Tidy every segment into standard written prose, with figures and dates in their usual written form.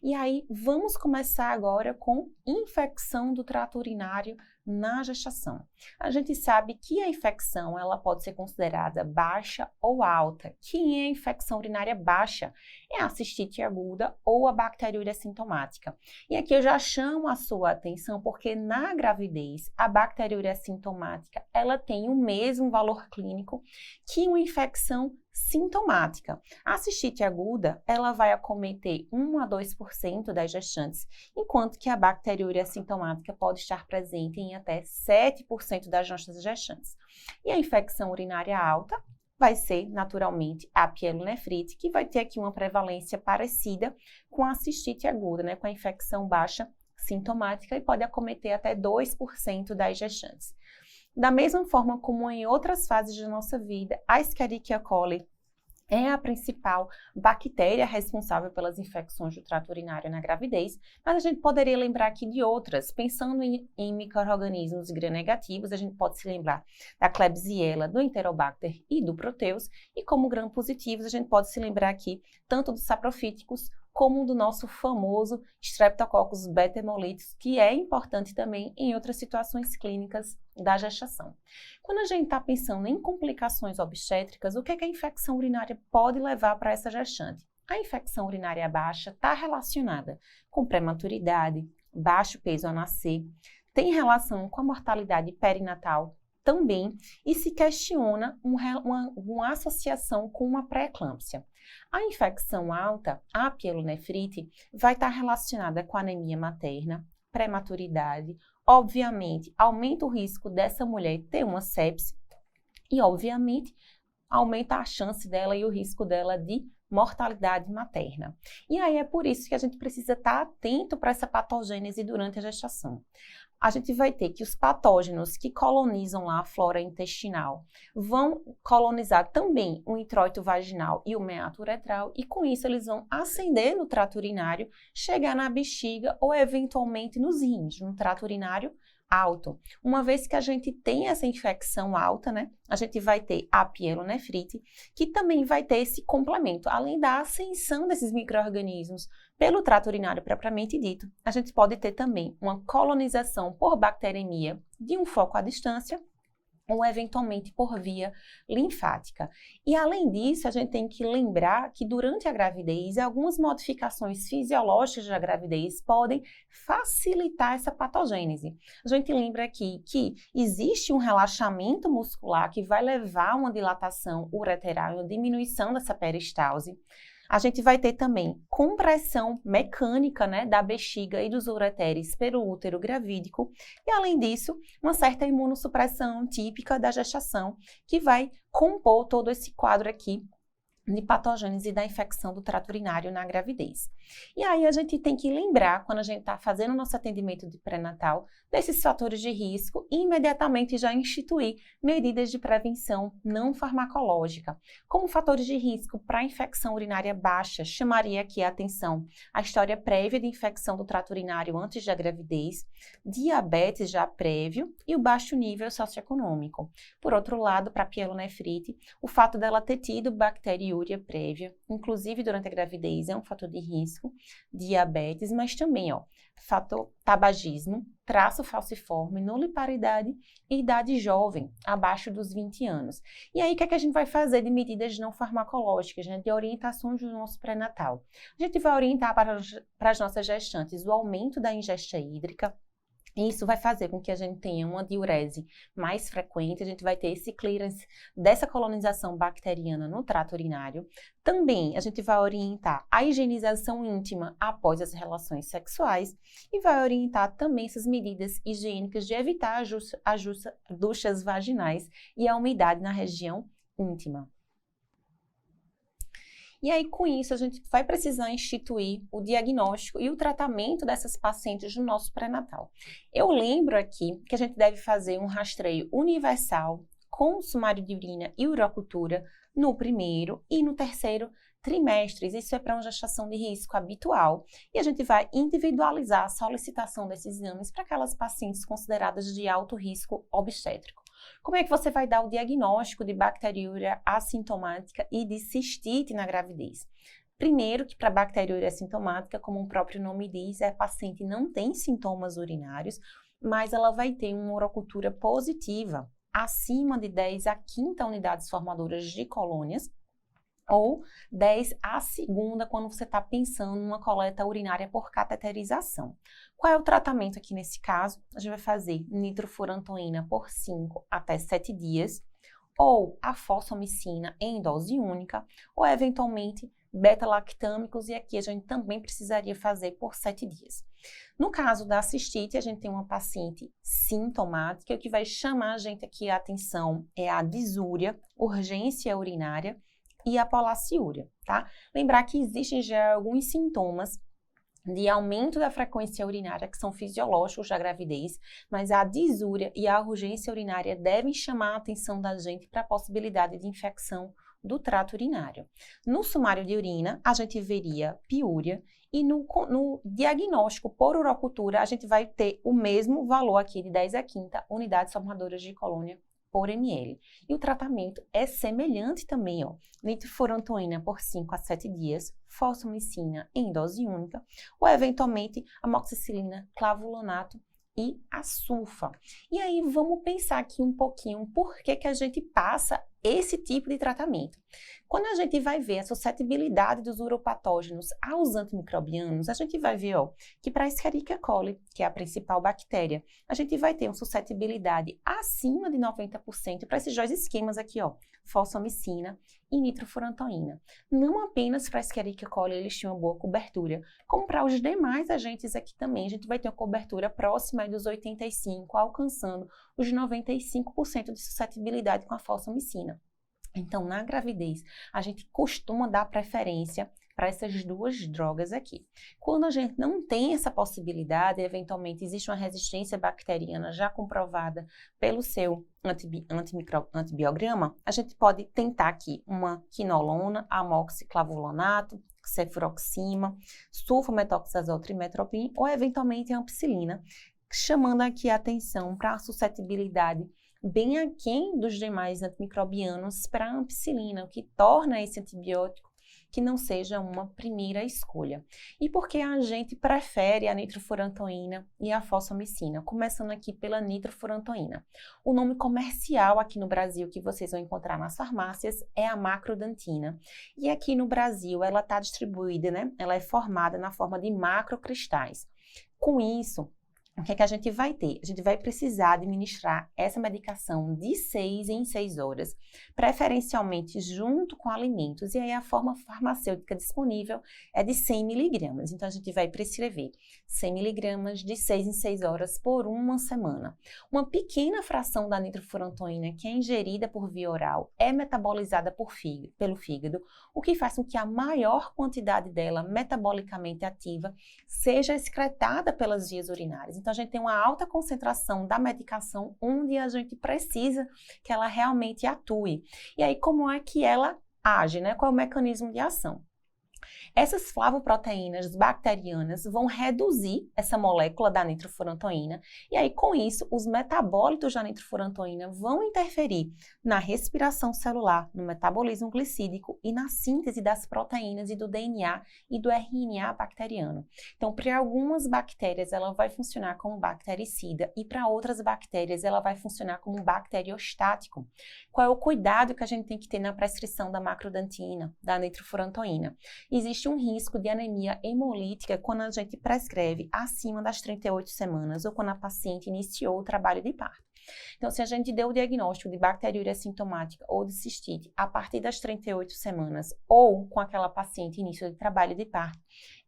E aí, vamos começar agora com infecção do trato urinário na gestação. A gente sabe que a infecção ela pode ser considerada baixa ou alta. Quem é a infecção urinária baixa? É a cistite aguda ou a bacteriúria sintomática. E aqui eu já chamo a sua atenção porque na gravidez, a bacteriúria sintomática ela tem o mesmo valor clínico que uma infecção sintomática. A cistite aguda, ela vai acometer 1 a 2% das gestantes, enquanto que a bacteriúria sintomática pode estar presente em até 7% das nossas gestantes. E a infecção urinária alta vai ser, naturalmente, a pielonefrite, que vai ter aqui uma prevalência parecida com a cistite aguda, né, com a infecção baixa sintomática e pode acometer até 2% das gestantes. Da mesma forma como em outras fases da nossa vida, a Escherichia coli é a principal bactéria responsável pelas infecções do trato urinário na gravidez, mas a gente poderia lembrar aqui de outras. Pensando em micro-organismos gram-negativos, a gente pode se lembrar da Klebsiella, do Enterobacter e do Proteus, e como gram-positivos, a gente pode se lembrar aqui tanto dos saprofíticos como do nosso famoso Streptococcus beta-hemolytus, que é importante também em outras situações clínicas da gestação. Quando a gente está pensando em complicações obstétricas, o que é que a infecção urinária pode levar para essa gestante? A infecção urinária baixa está relacionada com prematuridade, baixo peso ao nascer, tem relação com a mortalidade perinatal também e se questiona uma associação com uma pré-eclâmpsia. A infecção alta, a pielonefrite, vai estar relacionada com anemia materna, prematuridade, obviamente aumenta o risco dessa mulher ter uma sepse e, obviamente, aumenta a chance dela e o risco dela de mortalidade materna. E aí é por isso que a gente precisa estar atento para essa patogênese durante a gestação. A gente vai ter que os patógenos que colonizam lá a flora intestinal vão colonizar também o introito vaginal e o meato uretral e com isso eles vão ascender no trato urinário, chegar na bexiga ou eventualmente nos rins, no trato urinário alto. Uma vez que a gente tem essa infecção alta, né, a gente vai ter a pielonefrite, que também vai ter esse complemento. Além da ascensão desses micro-organismos pelo trato urinário propriamente dito, a gente pode ter também uma colonização por bacteremia de um foco à distância, ou eventualmente por via linfática. E além disso, a gente tem que lembrar que durante a gravidez, algumas modificações fisiológicas da gravidez podem facilitar essa patogênese. A gente lembra aqui que existe um relaxamento muscular que vai levar a uma dilatação ureteral e uma diminuição dessa peristalse. A gente vai ter também compressão mecânica, né, da bexiga e dos ureteres pelo útero gravídico e, além disso, uma certa imunossupressão típica da gestação que vai compor todo esse quadro aqui de patogênese da infecção do trato urinário na gravidez. E aí a gente tem que lembrar, quando a gente está fazendo o nosso atendimento de pré-natal, desses fatores de risco e imediatamente já instituir medidas de prevenção não farmacológica. Como fatores de risco para a infecção urinária baixa, chamaria aqui a atenção a história prévia de infecção do trato urinário antes da gravidez, diabetes já prévio e o baixo nível socioeconômico. Por outro lado, para a pielonefrite, o fato dela ter tido bacteriúria prévia, inclusive durante a gravidez, é um fator de risco, diabetes, mas também, fator tabagismo, traço falciforme, nuliparidade e idade jovem, abaixo dos 20 anos. E aí, o que é que a gente vai fazer de medidas não farmacológicas, né, de orientações do nosso pré-natal? A gente vai orientar para as nossas gestantes o aumento da ingesta hídrica. Isso vai fazer com que a gente tenha uma diurese mais frequente, a gente vai ter esse clearance dessa colonização bacteriana no trato urinário. Também a gente vai orientar a higienização íntima após as relações sexuais e vai orientar também essas medidas higiênicas de evitar as duchas vaginais e a umidade na região íntima. E aí, com isso, a gente vai precisar instituir o diagnóstico e o tratamento dessas pacientes no nosso pré-natal. Eu lembro aqui que a gente deve fazer um rastreio universal com sumário de urina e urocultura no primeiro e no terceiro trimestres. Isso é para uma gestação de risco habitual. E a gente vai individualizar a solicitação desses exames para aquelas pacientes consideradas de alto risco obstétrico. Como é que você vai dar o diagnóstico de bacteriúria assintomática e de cistite na gravidez? Primeiro, que para bacteriúria assintomática, como o próprio nome diz, a paciente não tem sintomas urinários, mas ela vai ter uma urocultura positiva, acima de 10 a quinta unidades formadoras de colônias, ou 10 a segunda quando você está pensando numa coleta urinária por cateterização. Qual é o tratamento aqui nesse caso? A gente vai fazer nitrofurantoína por 5 até 7 dias, ou a fosfomicina em dose única, ou eventualmente beta-lactâmicos, e aqui a gente também precisaria fazer por 7 dias. No caso da cistite, a gente tem uma paciente sintomática, o que vai chamar a gente aqui a atenção é a disúria, urgência urinária, e a polaciúria, tá? Lembrar que existem já alguns sintomas de aumento da frequência urinária que são fisiológicos da gravidez, mas a disúria e a urgência urinária devem chamar a atenção da gente para a possibilidade de infecção do trato urinário. No sumário de urina, a gente veria piúria e no diagnóstico por urocultura, a gente vai ter o mesmo valor aqui de 10 a quinta unidades formadoras de colônia por ml. E o tratamento é semelhante também, ó. Nitrofurantoína por 5 a 7 dias, fosfomicina em dose única, ou eventualmente amoxicilina, clavulanato e a sulfa. E aí vamos pensar aqui um pouquinho por que a gente passa esse tipo de tratamento. Quando a gente vai ver a suscetibilidade dos uropatógenos aos antimicrobianos, a gente vai ver que para a Escherichia coli, que é a principal bactéria, a gente vai ter uma suscetibilidade acima de 90% para esses dois esquemas aqui, fosfomicina e nitrofurantoína. Não apenas para a Escherichia coli eles tinham uma boa cobertura, como para os demais agentes aqui também, a gente vai ter uma cobertura próxima dos 85%, alcançando os 95% de suscetibilidade com a fosfomicina. Então, na gravidez, a gente costuma dar preferência para essas duas drogas aqui. Quando a gente não tem essa possibilidade, eventualmente existe uma resistência bacteriana já comprovada pelo seu antibiograma, a gente pode tentar aqui uma quinolona, amoxiclavulanato, cefuroxima, sulfametoxazol trimetoprim ou eventualmente a ampicilina, chamando aqui a atenção para a suscetibilidade bem aquém dos demais antimicrobianos para a ampicilina, o que torna esse antibiótico que não seja uma primeira escolha. E por que a gente prefere a nitrofurantoína e a fosfomicina? Começando aqui pela nitrofurantoína. O nome comercial aqui no Brasil que vocês vão encontrar nas farmácias é a macrodantina. E aqui no Brasil ela está distribuída, né? Ela é formada na forma de macrocristais. Com isso, o que é que a gente vai ter? A gente vai precisar administrar essa medicação de 6 em 6 horas, preferencialmente junto com alimentos. E aí a forma farmacêutica disponível é de 100 miligramas. Então a gente vai prescrever 100 miligramas de 6 em 6 horas por uma semana. Uma pequena fração da nitrofurantoína que é ingerida por via oral é metabolizada pelo fígado, o que faz com que a maior quantidade dela metabolicamente ativa seja excretada pelas vias urinárias. Então, a gente tem uma alta concentração da medicação onde a gente precisa que ela realmente atue. E aí, como é que ela age, né? Qual é o mecanismo de ação? Essas flavoproteínas bacterianas vão reduzir essa molécula da nitrofurantoína e aí com isso os metabólitos da nitrofurantoína vão interferir na respiração celular, no metabolismo glicídico e na síntese das proteínas e do DNA e do RNA bacteriano. Então, para algumas bactérias ela vai funcionar como bactericida e para outras bactérias ela vai funcionar como um bacteriostático. Qual é o cuidado que a gente tem que ter na prescrição da macrodantina, da nitrofurantoína? Existe um risco de anemia hemolítica quando a gente prescreve acima das 38 semanas ou quando a paciente iniciou o trabalho de parto. Então, se a gente deu o diagnóstico de bacteriúria sintomática ou de cistite a partir das 38 semanas ou com aquela paciente início de trabalho de parto,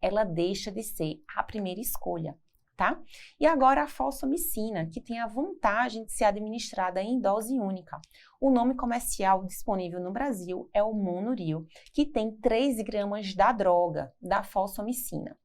ela deixa de ser a primeira escolha. Tá? E agora a fosfomicina, que tem a vantagem de ser administrada em dose única. O nome comercial disponível no Brasil é o Monuril, que tem 3 gramas da droga, da fosfomicina.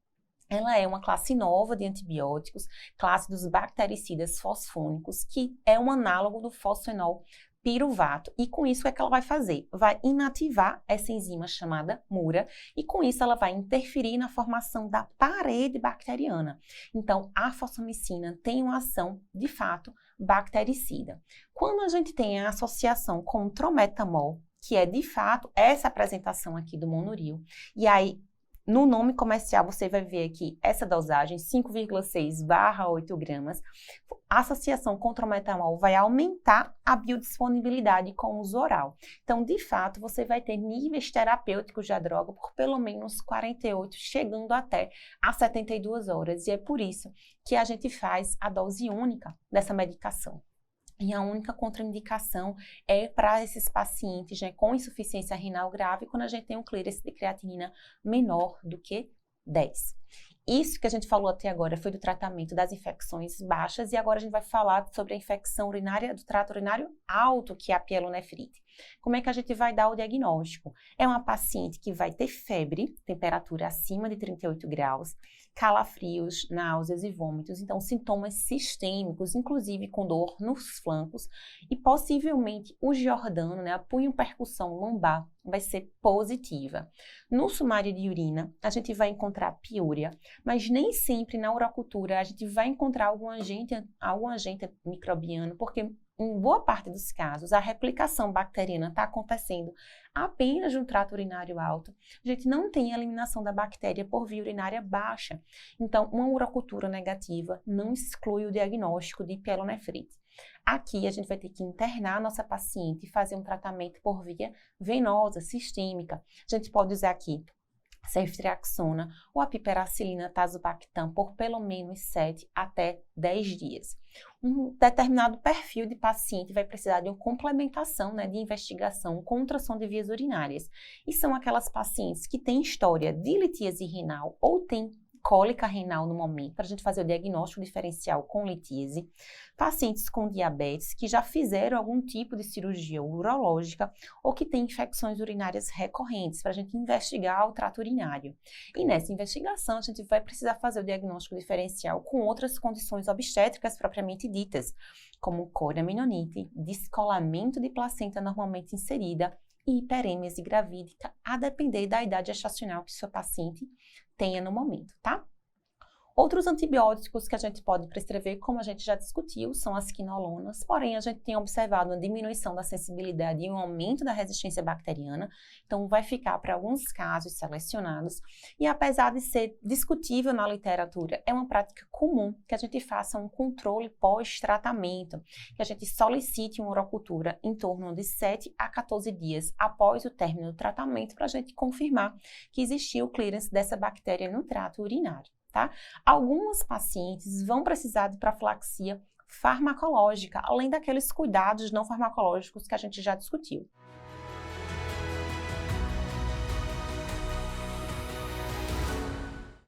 Ela é uma classe nova de antibióticos, classe dos bactericidas fosfônicos, que é um análogo do fosfenol piruvato. E com isso, o que é que ela vai fazer? Vai inativar essa enzima chamada MURA e com isso ela vai interferir na formação da parede bacteriana. Então, a fosfomicina tem uma ação, de fato, bactericida. Quando a gente tem a associação com o trometamol, que é de fato essa apresentação aqui do Monuril. E aí, no nome comercial, você vai ver aqui essa dosagem, 5,6/8 gramas. A associação com trometamol vai aumentar a biodisponibilidade com o uso oral. Então, de fato, você vai ter níveis terapêuticos da droga por pelo menos 48, chegando até a 72 horas. E é por isso que a gente faz a dose única dessa medicação. E a única contraindicação é para esses pacientes, né, com insuficiência renal grave, quando a gente tem um clearance de creatinina menor do que 10. Isso que a gente falou até agora foi do tratamento das infecções baixas, e agora a gente vai falar sobre a infecção urinária do trato urinário alto, que é a pielonefrite. Como é que a gente vai dar o diagnóstico? É uma paciente que vai ter febre, temperatura acima de 38 graus, calafrios, náuseas e vômitos, então sintomas sistêmicos, inclusive com dor nos flancos, e possivelmente o Giordano, né, a punho-percussão lombar, vai ser positiva. No sumário de urina, a gente vai encontrar piúria, mas nem sempre na urocultura a gente vai encontrar algum agente microbiano, porque em boa parte dos casos, a replicação bacteriana está acontecendo apenas no trato urinário alto. A gente não tem a eliminação da bactéria por via urinária baixa. Então, uma urocultura negativa não exclui o diagnóstico de pielonefrite. Aqui, a gente vai ter que internar a nossa paciente e fazer um tratamento por via venosa, sistêmica. A gente pode usar aqui ceftriaxona ou a piperacilina tazobactam por pelo menos 7 até 10 dias. Um determinado perfil de paciente vai precisar de uma complementação, né, de investigação com ultrassom de vias urinárias. E são aquelas pacientes que têm história de litíase renal ou têm cólica renal no momento, para a gente fazer o diagnóstico diferencial com litíase, pacientes com diabetes que já fizeram algum tipo de cirurgia urológica ou que têm infecções urinárias recorrentes, para a gente investigar o trato urinário. E nessa investigação, a gente vai precisar fazer o diagnóstico diferencial com outras condições obstétricas propriamente ditas, como coriamenonite, descolamento de placenta normalmente inserida, e hiperêmese gravídica, a depender da idade gestacional que seu paciente tenha no momento, tá? Outros antibióticos que a gente pode prescrever, como a gente já discutiu, são as quinolonas, porém a gente tem observado uma diminuição da sensibilidade e um aumento da resistência bacteriana, então vai ficar para alguns casos selecionados. E apesar de ser discutível na literatura, é uma prática comum que a gente faça um controle pós-tratamento, que a gente solicite uma urocultura em torno de 7 a 14 dias após o término do tratamento, para a gente confirmar que existiu o clearance dessa bactéria no trato urinário. Tá? Algumas pacientes vão precisar de profilaxia farmacológica, além daqueles cuidados não farmacológicos que a gente já discutiu.